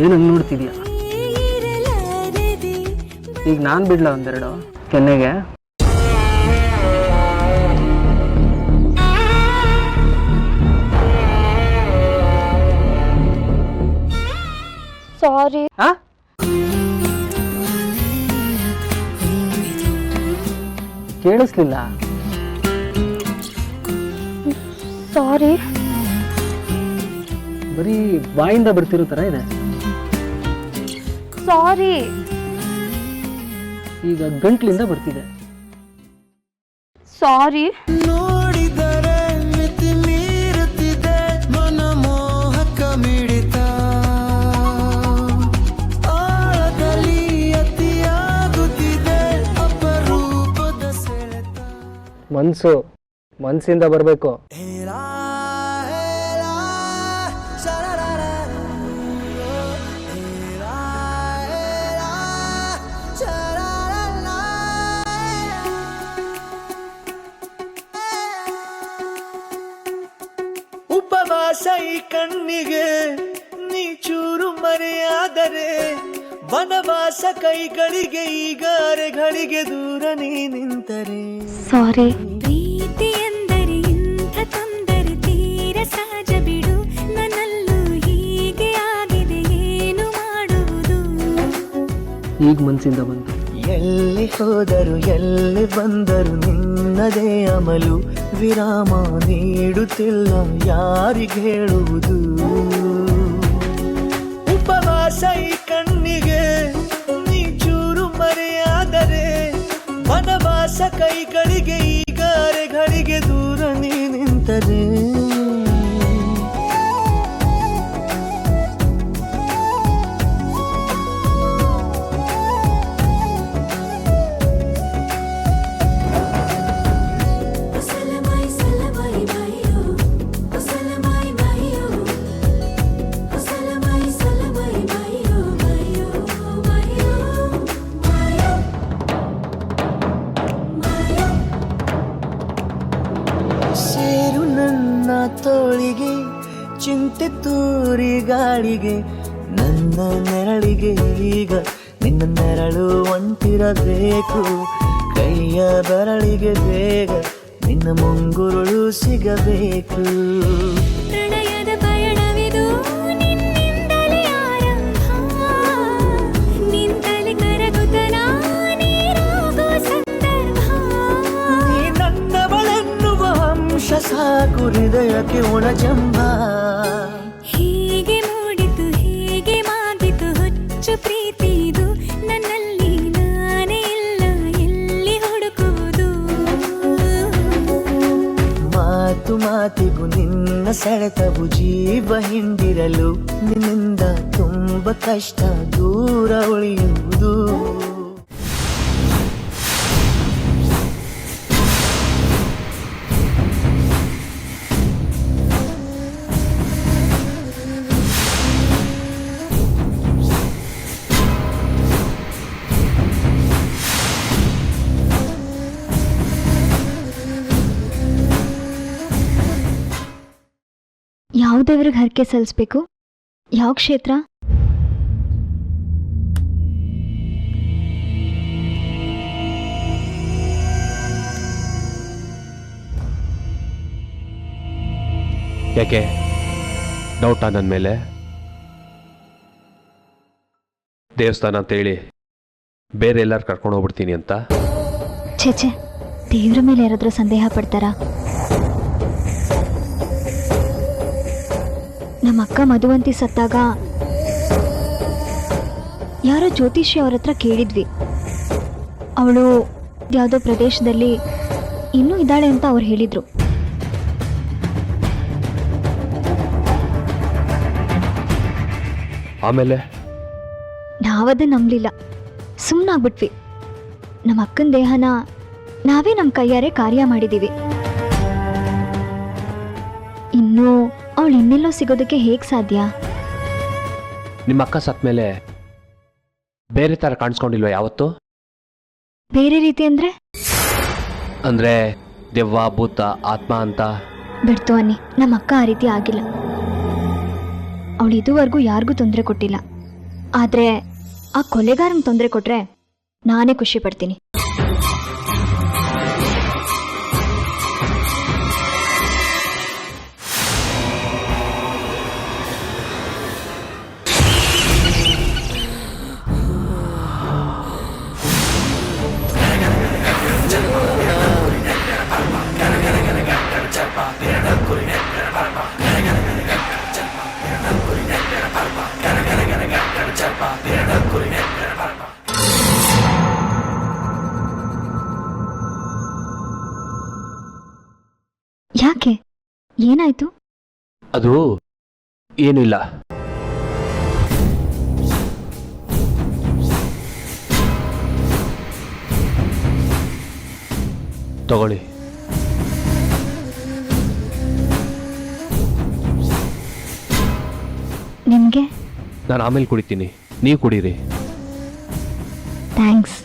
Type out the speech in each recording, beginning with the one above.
ಏನು ಹಂಗೆ ನೋಡ್ತಿದ್ಯಾ? ಈಗ ನಾನು ಬಿಡ್ಲ ಒಂದೆರಡು ಕೆನ್ನೆಗೆ? ಸಾರಿ. ಕೇಳಿಸ್ಲಿಲ್ಲ? ಸಾರಿ. ಬರೀ ಬಾಯಿಂದ ಬರ್ತಿರೋ ಥರ ಇದೆ. ಸಾರಿ. ಈಗ ಗಂಟ್ಲಿಂದ ಬರ್ತಿದೆ. ಸಾರಿ. ನೋಡಿದರೆ ಮಿತಿ ಮೀರುತ್ತಿದೆ ಮನಮೋಹಕ ಮಿಡಿತ ಆಳದಲ್ಲಿ ಅತಿಯಾಗುತ್ತಿದೆ ಅಪರೂಪದ ಸೆಳೆತ. ಮನಸ್ಸಿಂದ ಬರಬೇಕು. ಉಪವಾಸ ಈ ಕಣ್ಣಿಗೆ ನೀ ಚೂರು ಮರೆಯಾದರೆ ವನವಾಸ ಕೈಗಳಿಗೆ ಈಗ ಅರೆಗಳಿಗೆ ದೂರ ನೀ ನಿಂತರೆ. ಸಾರಿ. ಪ್ರೀತಿ ಎಂದರೆ ಇಂಥ ತೊಂದರೆ ತೀರ ಸಹಜ ಬಿಡು, ನನ್ನಲ್ಲೂ ಹೀಗೆ ಆಗಿದೆ ಏನು ಮಾಡುವುದು. ಈಗ ಮನಸ್ಸಿಂದ ಬಂತು. ಎಲ್ಲಿ ಹೋದರು ಎಲ್ಲಿ ಬಂದರು ನಿನ್ನದೇ ಅಮಲು, ವಿರಾಮ ನೀಡುತ್ತಿಲ್ಲ ಯಾರಿಗೆ ಹೇಳುವುದು. ಉಪವಾಸ ಈ ಕಣ್ಣಿಗೆ ನೀ ಚೂರು ಮರೆಯಾದರೆ ವನವಾಸ ಕೈಗಳಿಗೆ ಈಗ ಅರೆಗಳಿಗೆ ದೂರ ನೀ ನಿಂತರೆ. ಸೇರು ನನ್ನ ತೋಳಿಗೆ ಚಿಂತೆ ತೂರಿ ಗಾಳಿಗೆ, ನನ್ನ ನೆರಳಿಗೆ ಈಗ ನಿನ್ನ ನೆರಳು ಒಂಟಿರಬೇಕು. ಕೈಯ ಬೆರಳಿಗೆ ಬೇಗ ನಿನ್ನ ಮುಂಗುರುಳು ಸಿಗಬೇಕು. ಪ್ರಣಯದ ಪಯಣವಿದು ನಿನ್ನಿಂದಲೇ ಆರಂಭ, ನಿಂತಲೇ ಕರಗುತ್ತ ನೀರಾಗೋ ಸಂದರ್ಭ. ನೀ ನನ್ನವಳೆನ್ನುವ ಅಂಶ ಸಾಕು ಹೃದಯಕ್ಕೆ ಒಣಜಂಬ. ಹೀಗೆ ಮೂಡಿತು ಹೀಗೆ ಮಾಗಿತು ಹುಚ್ಚು ಪ್ರೀತಿದು, ನನ್ನಲ್ಲಿ ನಾನೇ ಇಲ್ಲ ಎಲ್ಲಿ ಹುಡುಕುವುದು. ಮಾತು ಮಾತಿಗೂ ನಿನ್ನ ಸೆಳೆತವು ಜೀವ ಹಿಂದಿರಲು, ನಿನ್ನಿಂದ ತುಂಬ ಕಷ್ಟ ದೂರ ಉಳಿಯುವುದು. ಯಾವ ದೇವ್ರಿಗೆ ಹರಕೆ ಸಲ್ಲಿಸ್ಬೇಕು? ಯಾವ ಕ್ಷೇತ್ರ? ಯಾಕೆ ಡೌಟಾ ನನ್ನ ಮೇಲೆ? ದೇವಸ್ಥಾನ ಅಂತೇಳಿ ಬೇರೆ ಎಲ್ಲರೂ ಕರ್ಕೊಂಡು ಹೋಗ್ಬಿಡ್ತೀನಿ ಅಂತ? ಛೇ, ದೇವ್ರ ಮೇಲೆ ಯಾರಾದ್ರೂ ಸಂದೇಹ ಪಡ್ತಾರಾ? ನಮ್ಮ ಅಕ್ಕ ಮಧುವಂತಿ ಸತ್ತಾಗ ಯಾರೋ ಜ್ಯೋತಿಷಿ ಅವ್ರ ಹತ್ರ ಕೇಳಿದ್ವಿ. ಅವಳು ಯಾವುದೋ ಪ್ರದೇಶದಲ್ಲಿ ಇನ್ನೂ ಇದ್ದಾಳೆ ಅಂತ ಅವ್ರು ಹೇಳಿದ್ರು. ಆಮೇಲೆ ನಾವದನ್ನ ನಂಬಲಿಲ್ಲ, ಸುಮ್ಮನಾಗ್ಬಿಟ್ವಿ. ನಮ್ಮ ಅಕ್ಕನ ದೇಹನ ನಾವೇ ನಮ್ಮ ಕೈಯಾರೆ ಕಾರ್ಯ ಮಾಡಿದ್ದೀವಿ. ಇನ್ನೂ ಅವಳು ಇನ್ನೆಲ್ಲೋ ಸಿಗೋದಕ್ಕೆ ಹೇಗೆ ಸಾಧ್ಯ? ನಿಮ್ಮ ಅಕ್ಕ ಸತ್ತ ಮೇಲೆ ಬೇರೆ ಥರ ಕಾಣಿಸ್ಕೊಂಡಿಲ್ವ ಯಾವತ್ತು? ಬೇರೆ ರೀತಿ ಅಂದ್ರೆ? ಅಂದರೆ ದೆವ್ವ ಭೂತ ಆತ್ಮ ಅಂತ? ಬಿಡ್ತು ಅನ್ನಿ, ನಮ್ಮ ಅಕ್ಕ ಆ ರೀತಿ ಆಗಿಲ್ಲ. ಅವಳು ಇದುವರೆಗೂ ಯಾರಿಗೂ ತೊಂದರೆ ಕೊಟ್ಟಿಲ್ಲ. ಆದ್ರೆ ಆ ಕೊಲೆಗಾರಂಗೆ ತೊಂದರೆ ಕೊಟ್ರೆ ನಾನೇ ಖುಷಿ ಪಡ್ತೀನಿ. ಯಾಕೆ? ಏನಾಯ್ತು? ಅದು ಏನಿಲ್ಲ. ತಗೊಳ್ಳಿ. ನಿಮ್ಗೆ? ನಾನು ಆಮೇಲೆ ಕುಡಿತೀನಿ, ನೀವು ಕುಡೀರಿ. Thanks.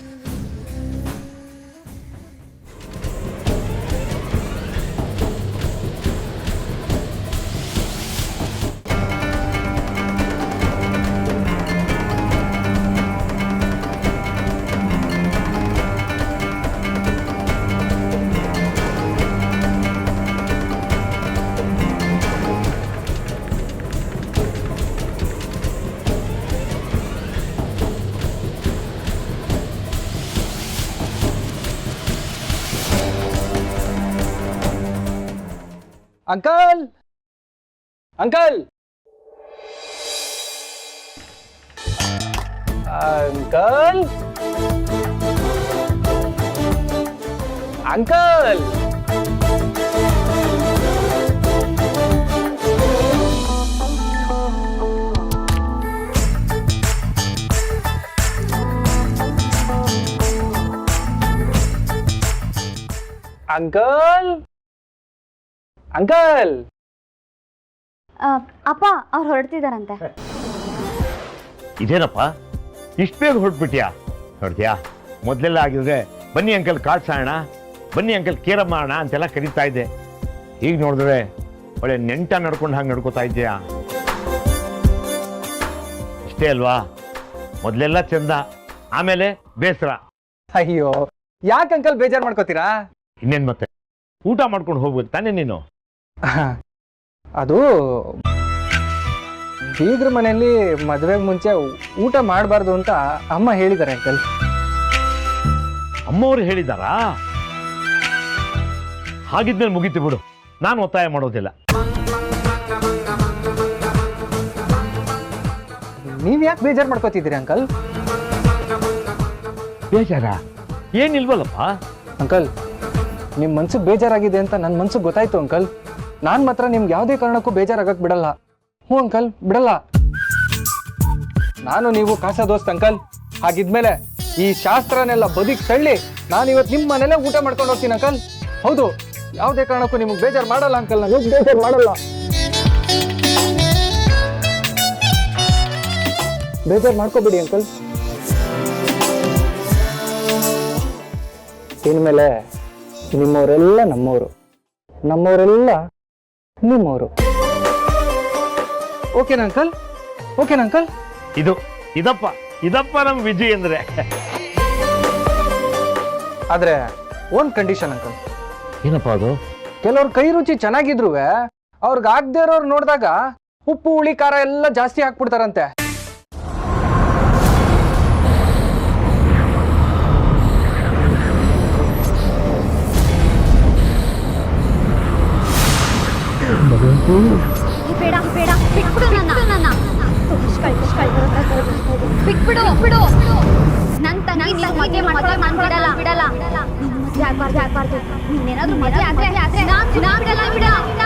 Uncle, uncle, uncle, uncle. Uncle, uncle. ಅಪ್ಪ ಅವ್ರು ಹೊರಡ್ತಿದಾರಂತೆ. ಇದೇನಪ್ಪ ಇಷ್ಟು ಬೇಗ ಹೊರಟ್ಬಿಟ್ಯಾ? ನೋಡ್ತೀಯಾ, ಮೊದಲೆಲ್ಲ ಆಗಿದ್ರೆ ಬನ್ನಿ ಅಂಕಲ್ ಕಾಡ್ಸಾಣ, ಬನ್ನಿ ಅಂಕಲ್ ಕೇರಮ್ಮ ಅಣ್ಣ ಅಂತೆಲ್ಲ ಕರೀತಾ ಇದ್ದೆ. ಈಗ ನೋಡಿದ್ರೆ ಒಳ್ಳೆ ನೆಂಟ ನಡ್ಕೊಂಡು ಹಾಗೆ ನಡ್ಕೋತಾ ಇದ್ದೀಯಾ. ಇಷ್ಟೇ ಅಲ್ವಾ, ಮೊದಲೆಲ್ಲ ಚಂದ, ಆಮೇಲೆ ಬೇಸರ. ಅಯ್ಯೋ, ಯಾಕೆ ಅಂಕಲ್ ಬೇಜಾರು ಮಾಡ್ಕೋತೀರಾ? ಇನ್ನೇನು ಮತ್ತೆ, ಊಟ ಮಾಡ್ಕೊಂಡು ಹೋಗ್ಬೇಕು ತಾನೇ ನೀನು? ಅದು ಬೀಗ್ರ ಮನೆಯಲ್ಲಿ ಮದುವೆಗೆ ಮುಂಚೆ ಊಟ ಮಾಡಬಾರ್ದು ಅಂತ ಅಮ್ಮ ಹೇಳಿದ್ದಾರೆ ಅಂಕಲ್. ಅಮ್ಮವ್ರು ಹೇಳಿದಾರಾ? ಹಾಗಿದ್ಮೇಲೆ ಮುಗೀತು ಬಿಡು, ನಾನು ಒತ್ತಾಯ ಮಾಡೋದಿಲ್ಲ. ನೀವ್ ಯಾಕೆ ಬೇಜಾರು ಮಾಡ್ಕೋತಿದ್ದೀರಿ ಅಂಕಲ್? ಬೇಜಾರ ಏನಿಲ್ವಲ್ಲಪ್ಪ. ಅಂಕಲ್, ನಿಮ್ ಮನ್ಸಿಗೆ ಬೇಜಾರಾಗಿದೆ ಅಂತ ನನ್ನ ಮನ್ಸಿಗೆ ಗೊತ್ತಾಯ್ತು ಅಂಕಲ್. ನಾನ್ ಮಾತ್ರ ನಿಮ್ಗೆ ಯಾವುದೇ ಕಾರಣಕ್ಕೂ ಬೇಜಾರಾಗಕ್ ಬಿಡಲ್ಲ. ಹ್ಞೂ ಅಂಕಲ್, ಬಿಡಲ್ಲ. ನಾನು ನೀವು ಕಾಸ ದೋಸ್ತ್ ಅಂಕಲ್. ಹಾಗಿದ್ಮೇಲೆ ಈ ಶಾಸ್ತ್ರನೆಲ್ಲ ಬದಿಗೆ ತಳ್ಳಿ ನಾನು ಇವತ್ತು ನಿಮ್ಮ ಮನೇಲೆ ಊಟ ಮಾಡ್ಕೊಂಡು ಹೋಗ್ತೀನಿ ಅಂಕಲ್. ಹೌದು, ಯಾವುದೇ ಕಾರಣಕ್ಕೂ ನಿಮಗೆ ಬೇಜಾರು ಮಾಡಲ್ಲ ಅಂಕಲ್. ನಾನು ಬೇಜಾರು ಮಾಡಲ್ಲ. ಬೇಜಾರು ಮಾಡ್ಕೋಬೇಡಿ ಅಂಕಲ್. ಇನ್ಮೇಲೆ ನಿಮ್ಮವರೆಲ್ಲ ನಮ್ಮವರು, ನಮ್ಮವರೆಲ್ಲ ನಿಮ್ಮವರು. ಓಕೆನಾ ಅಂಕಲ್? ಓಕೆನಾ ಅಂಕಲ್? ಇದಪ್ಪ ನಮ್ ವಿಜಯ್ ಅಂದ್ರೆ. ಆದ್ರೆ ಒಂದ್ ಕಂಡೀಷನ್ ಅಂಕಲ್. ಏನಪ್ಪ ಅದು? ಕೆಲವ್ರ ಕೈ ರುಚಿ ಚೆನ್ನಾಗಿದ್ರು ಅವ್ರಿಗೆ ಆಗದೆ ಇರೋರು ನೋಡಿದಾಗ ಉಪ್ಪು ಹುಳಿ ಖಾರ ಎಲ್ಲ ಜಾಸ್ತಿ ಹಾಕ್ಬಿಡ್ತಾರಂತೆ. ಬೇಡ ಬೇಡ, ಬಿಟ್ಬಿಡು ನನ್ನ. ಬಿಟ್ಬಿಡು, ಬಿಡು. ನನ್ನ ತಂಗಿ ಮದುವೆ ಮಾಡ್ಕೊಳ್ಳೋಕೆ ನಾನು ಬಿಡಲ್ಲ. ಮದುವೆ ಆಗ್ಬಾರ್ದು. ನೀನೇನಾದ್ರೂ ಮದುವೆ ಆದ್ರೆ ನಾನು ಬಿಡಲ್ಲ.